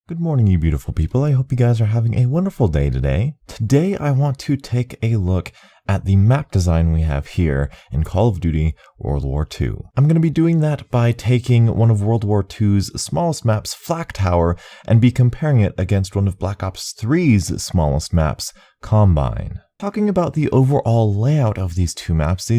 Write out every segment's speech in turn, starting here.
Good morning, you beautiful people. I hope you guys are having a wonderful day today. Today, I want to take a look at the map design we have here in Call of Duty World War II. I'm going to be doing that by taking one of World War II's smallest maps, Flak Tower, and be comparing it against one of Black Ops 3's smallest maps, Combine. Talking about the overall layout of these two maps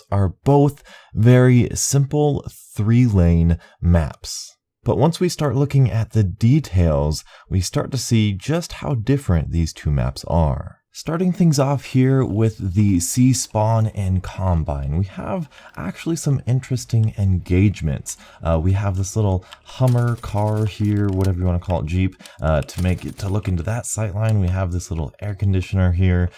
are both very simple 3-lane maps. But once we start looking at the details, we start to see just how different these two maps are. Starting things off here with the C spawn and Combine, we have actually some interesting engagements. We have this little Hummer car here, whatever you want to call it, Jeep, to look into that sightline. We have this little air conditioner here.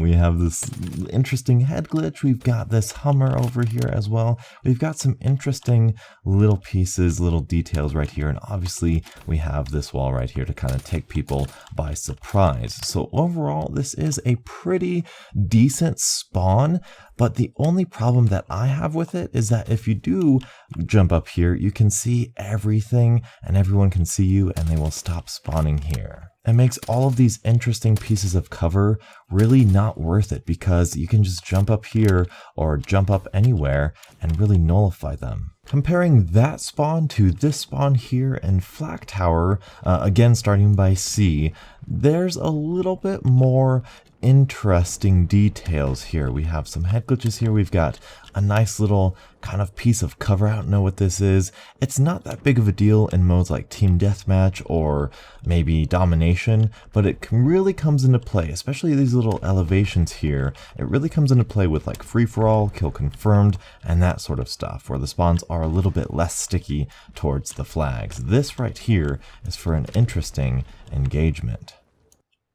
We have this interesting head glitch. We've got this Hummer over here as well. We've got some interesting little pieces, little details right here, and obviously we have this wall right here to kind of take people by surprise. So overall, this is a pretty decent spawn, but the only problem that I have with it is that if you do jump up here, you can see everything and everyone can see you and they will stop spawning here. It makes all of these interesting pieces of cover really not worth it because you can just jump up here or jump up anywhere and really nullify them. Comparing that spawn to this spawn here in Flak Tower, again starting by C, there's a little bit more interesting details here. We have some head glitches here. We've got a nice little kind of piece of cover. I don't know what this is. It's not that big of a deal in modes like Team Deathmatch or maybe Domination, but it really comes into play, especially these little elevations here. It really comes into play with like free-for-all, kill confirmed, and that sort of stuff, where the spawns are a little bit less sticky towards the flags. This right here is for an interesting engagement.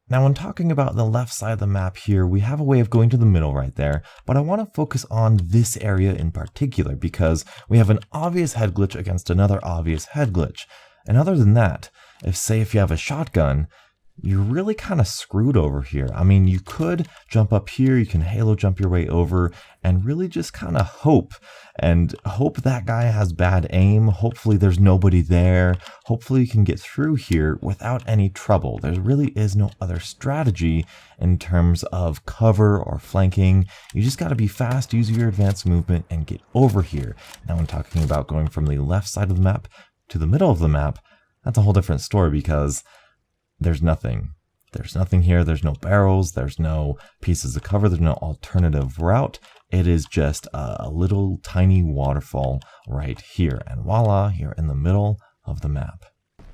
Now, when talking about the left side of the map here, we have a way of going to the middle right there, but I want to focus on this area in particular because we have an obvious head glitch against another obvious head glitch. And other than that, if you have a shotgun, you're really kind of screwed over here. I mean, you could jump up here, you can halo jump your way over, and really just kind of hope that guy has bad aim. Hopefully there's nobody there. Hopefully you can get through here without any trouble. There really is no other strategy in terms of cover or flanking. You just got to be fast, use your advanced movement, and get over here. Now, when talking about going from the left side of the map to the middle of the map, that's a whole different story because there's nothing. There's nothing here. There's no barrels. There's no pieces of cover. There's no alternative route. It is just a little tiny waterfall right here. And voila, you're in the middle of the map.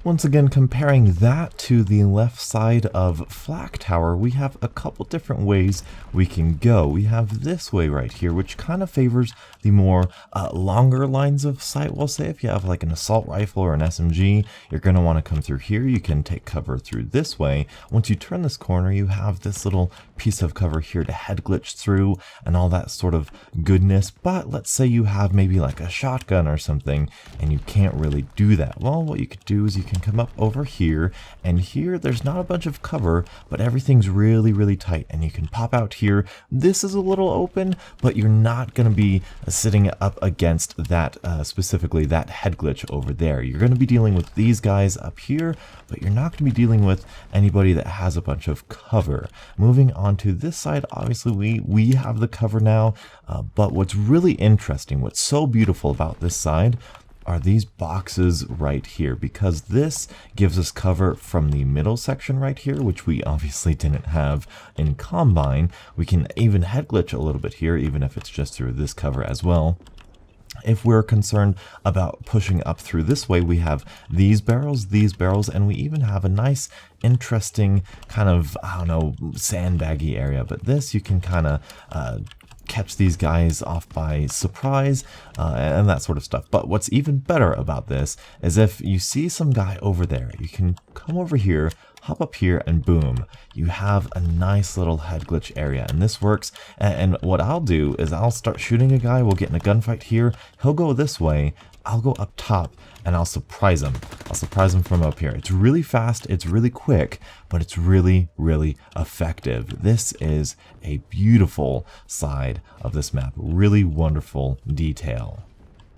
Once again, comparing that to the left side of Flak Tower, we have a couple different ways we can go. We have this way right here, which kind of favors the more longer lines of sight. We'll say if you have like an assault rifle or an SMG, you're going to want to come through here. You can take cover through this way. Once you turn this corner, you have this little piece of cover here to head glitch through and all that sort of goodness. But let's say you have maybe like a shotgun or something and you can't really do that. Well, what you could do is you can come up over here, and here there's not a bunch of cover, but everything's really tight, and you can pop out here. This is a little open, but you're not going to be sitting up against that specifically that head glitch over there. You're going to be dealing with these guys up here, but you're not going to be dealing with anybody that has a bunch of cover. Moving on to this side, obviously we have the cover now, but what's really interesting, what's so beautiful about this side are these boxes right here, because this gives us cover from the middle section right here, which we obviously didn't have in Combine. We can even head glitch a little bit here, even if it's just through this cover as well. If we're concerned about pushing up through this way, we have these barrels, and we even have a nice, interesting kind of, I don't know, sandbaggy area. But this, you can kind of catch these guys off by surprise and that sort of stuff. But what's even better about this is if you see some guy over there, you can come over here, hop up here, and boom, you have a nice little head glitch area. And this works. And what I'll do is I'll start shooting a guy. We'll get in a gunfight here. He'll go this way. I'll go up top and I'll surprise him. I'll surprise him from up here. It's really fast, it's really quick, but it's really effective. This is a beautiful side of this map. Really wonderful detail.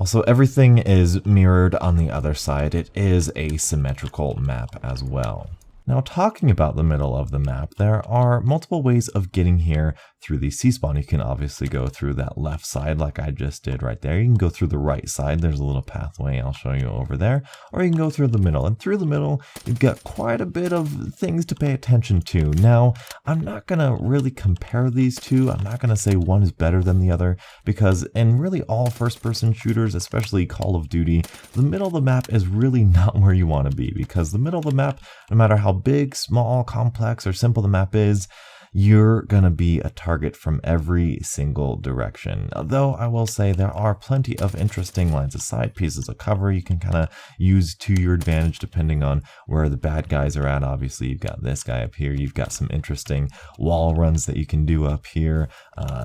Also, everything is mirrored on the other side. It is a symmetrical map as well. Now, talking about the middle of the map, there are multiple ways of getting here through the C-spawn. You can obviously go through that left side like I just did right there. You can go through the right side. There's a little pathway I'll show you over there. Or you can go through the middle. And through the middle, you've got quite a bit of things to pay attention to. Now, I'm not going to really compare these two. I'm not going to say one is better than the other, because in really all first-person shooters, especially Call of Duty, the middle of the map is really not where you want to be, because the middle of the map, no matter how big, small, complex, or simple the map is, you're going to be a target from every single direction. Though I will say there are plenty of interesting lines of sight, pieces of cover you can kind of use to your advantage depending on where the bad guys are at. Obviously, you've got this guy up here. You've got some interesting wall runs that you can do up here.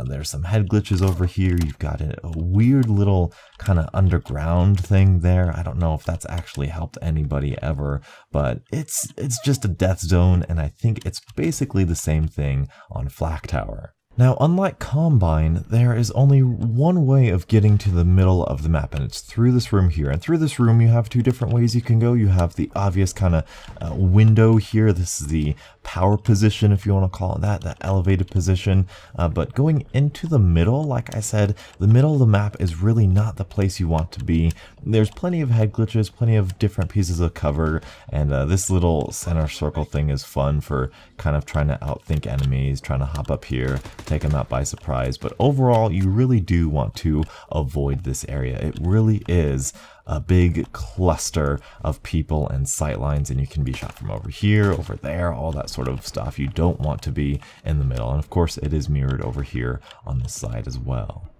There's some head glitches over here. You've got a weird little kind of underground thing there. I don't know if that's actually helped anybody ever, but it's just a death zone, and I think it's basically the same thing on Flak Tower. Now, unlike Combine, there is only one way of getting to the middle of the map, and it's through this room here. And through this room, you have two different ways you can go. You have the obvious kind of window here. This is the power position, if you want to call it that, the elevated position. But going into the middle, like I said, the middle of the map is really not the place you want to be. There's plenty of head glitches, plenty of different pieces of cover, and this little center circle thing is fun for kind of trying to outthink enemies, trying to hop up here, take them out by surprise. But overall, you really do want to avoid this area. It really is a big cluster of people and sight lines, and you can be shot from over here, over there, all that sort of stuff. You don't want to be in the middle, and of course it is mirrored over here on the side as well.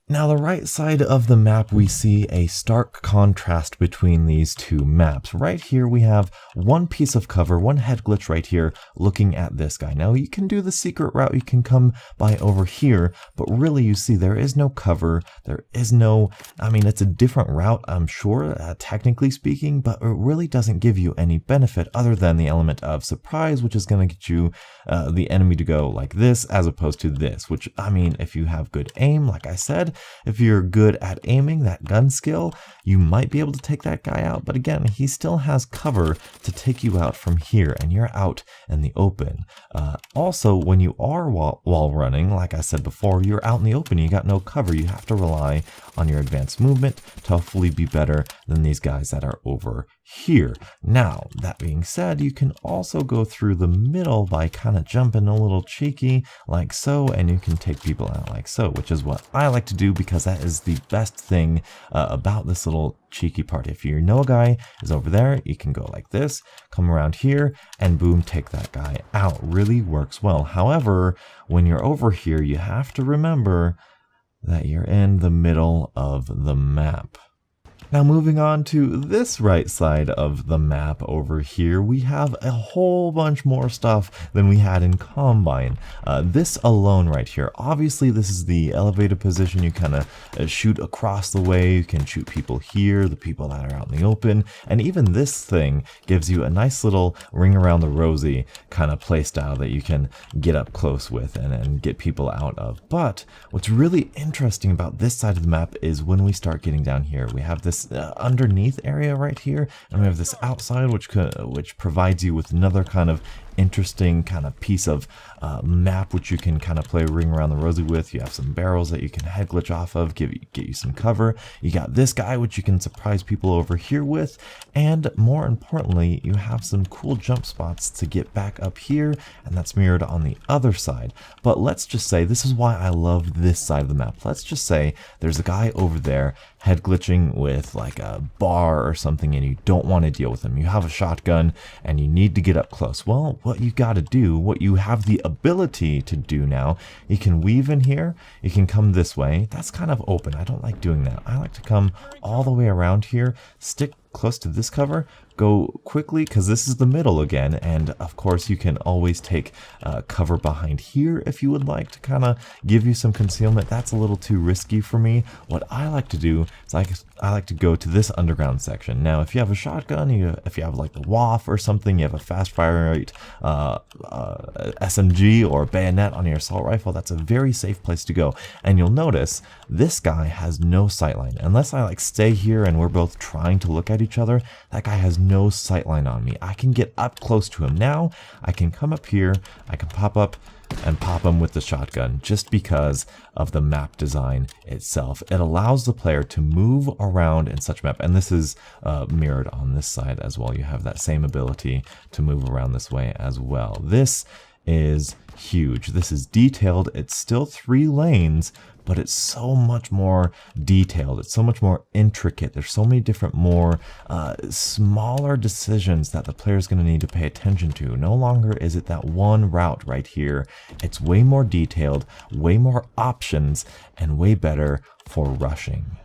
Now, the right side of the map, we see a stark contrast between these two maps. Right here, we have one piece of cover, one head glitch right here, looking at this guy. Now, you can do the secret route, you can come by over here, but really, you see, there is no cover, there is no, I mean, it's a different route, I'm sure, technically speaking, but it really doesn't give you any benefit other than the element of surprise, which is going to get you the enemy to go like this, as opposed to this, which, I mean, if you have good aim, like I said, if you're good at aiming, that gun skill, you might be able to take that guy out. But again, he still has cover to take you out from here, and you're out in the open. Also, when you are wall running, like I said before, you're out in the open. You got no cover. You have to rely on your advanced movement to hopefully be better than these guys that are over here. Now, that being said, you can also go through the middle by kind of jumping a little cheeky like so, and you can take people out like so, which is what I like to do because that is the best thing about this little cheeky part. If you know a guy is over there, you can go like this, come around here, and boom, take that guy out. Really works well. However, when you're over here, you have to remember that you're in the middle of the map. Now, moving on to this right side of the map over here, we have a whole bunch more stuff than we had in Combine. This alone right here, obviously this is the elevated position. You kind of shoot across the way. You can shoot people here, the people that are out in the open, and even this thing gives you a nice little ring around the rosy kind of play style that you can get up close with and get people out of. But what's really interesting about this side of the map is when we start getting down here, we have this underneath area right here, and we have this outside which provides you with another kind of interesting kind of piece of map which you can kind of play ring around the rosy with. You have some barrels that you can head glitch off of, get you some cover. You got this guy which you can surprise people over here with, and more importantly, you have some cool jump spots to get back up here, and that's mirrored on the other side. But let's just say, this is why I love this side of the map. Let's just say there's a guy over there head glitching with like a bar or something, and you don't want to deal with him. You have a shotgun and you need to get up close. Well, what you got to do, what you have the ability to do now, you can weave in here, you can come this way. That's kind of open. I don't like doing that. I like to come all the way around here, stick close to this cover, go quickly because this is the middle again, and of course you can always take cover behind here if you would like to kind of give you some concealment. That's a little too risky for me. What I like to do is I like to go to this underground section. Now if you have a shotgun, if you have like the WAF or something, you have a fast fire rate SMG or bayonet on your assault rifle, that's a very safe place to go. And you'll notice this guy has no sightline. Unless I like stay here and we're both trying to look at each other, that guy has no sightline on me. I can get up close to him. Now I can come up here, I can pop up and pop him with the shotgun just because of the map design itself. It allows the player to move around in such a map, and this is mirrored on this side as well. You have that same ability to move around this way as well. This is huge. This is detailed. It's still 3 lanes, but it's so much more detailed. It's so much more intricate. There's so many different more smaller decisions that the player is going to need to pay attention to. No longer is it that one route right here. It's way more detailed, way more options, and way better for rushing.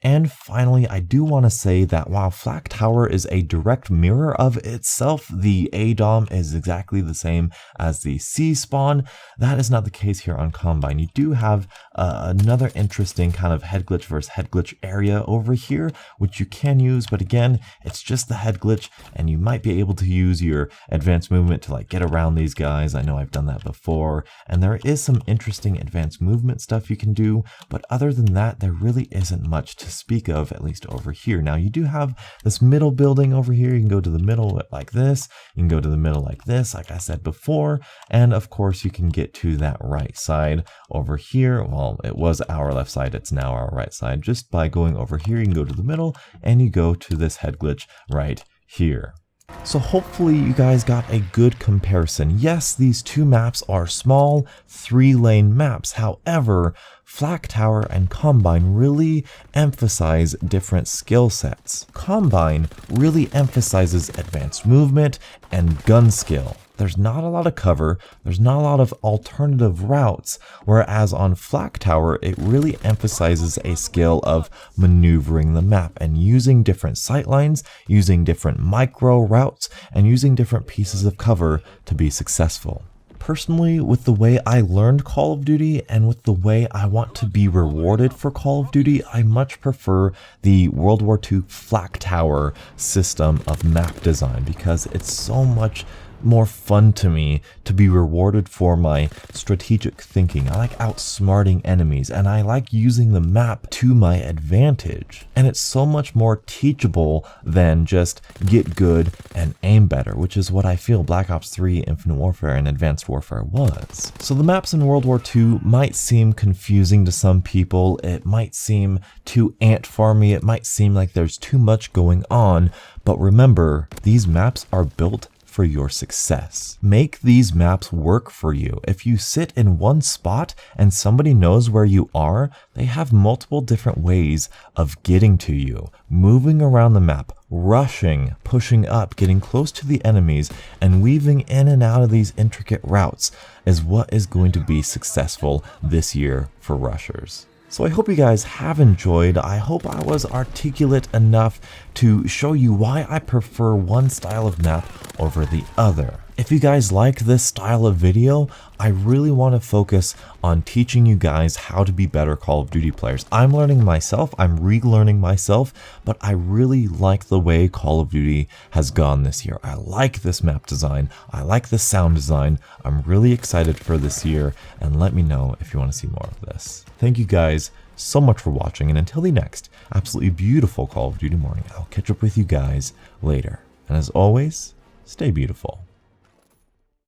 And finally, I do want to say that while Flak Tower is a direct mirror of itself, the A DOM is exactly the same as the C spawn. That is not the case here on Combine. You do have another interesting kind of head glitch versus head glitch area over here, which you can use, but again, it's just the head glitch, and you might be able to use your advanced movement to like get around these guys. I know I've done that before, and there is some interesting advanced movement stuff you can do, but other than that, there really isn't much to speak of, at least over here. Now you do have this middle building over here. You can go to the middle like this, you can go to the middle like this, like I said before, and of course you can get to that right side over here. Well, it was our left side, it's now our right side. Just by going over here, you can go to the middle and you go to this head glitch right here. So hopefully you guys got a good comparison. Yes, these 2 maps are small 3-lane maps. However, Flak Tower and Combine really emphasize different skill sets. Combine really emphasizes advanced movement and gun skill. There's not a lot of cover, there's not a lot of alternative routes, whereas on Flak Tower, it really emphasizes a skill of maneuvering the map and using different sightlines, using different micro routes, and using different pieces of cover to be successful. Personally, with the way I learned Call of Duty and with the way I want to be rewarded for Call of Duty, I much prefer the World War II Flak Tower system of map design because it's so much more fun to me to be rewarded for my strategic thinking. I like outsmarting enemies and I like using the map to my advantage. And it's so much more teachable than just get good and aim better, which is what I feel Black Ops 3, Infinite Warfare, and Advanced Warfare was. So the maps in World War II might seem confusing to some people. It might seem too ant farmy. It might seem like there's too much going on. But remember, these maps are built for your success. Make these maps work for you. If you sit in one spot and somebody knows where you are, they have multiple different ways of getting to you, moving around the map, rushing, pushing up, getting close to the enemies, and weaving in and out of these intricate routes is what is going to be successful this year for rushers. So I hope you guys have enjoyed. I hope I was articulate enough to show you why I prefer one style of map over the other. If you guys like this style of video, I really want to focus on teaching you guys how to be better Call of Duty players. I'm learning myself, I'm relearning myself, but I really like the way Call of Duty has gone this year. I like this map design, I like the sound design, I'm really excited for this year, and let me know if you want to see more of this. Thank you guys so much for watching, and until the next absolutely beautiful Call of Duty morning, I'll catch up with you guys later. And as always, stay beautiful.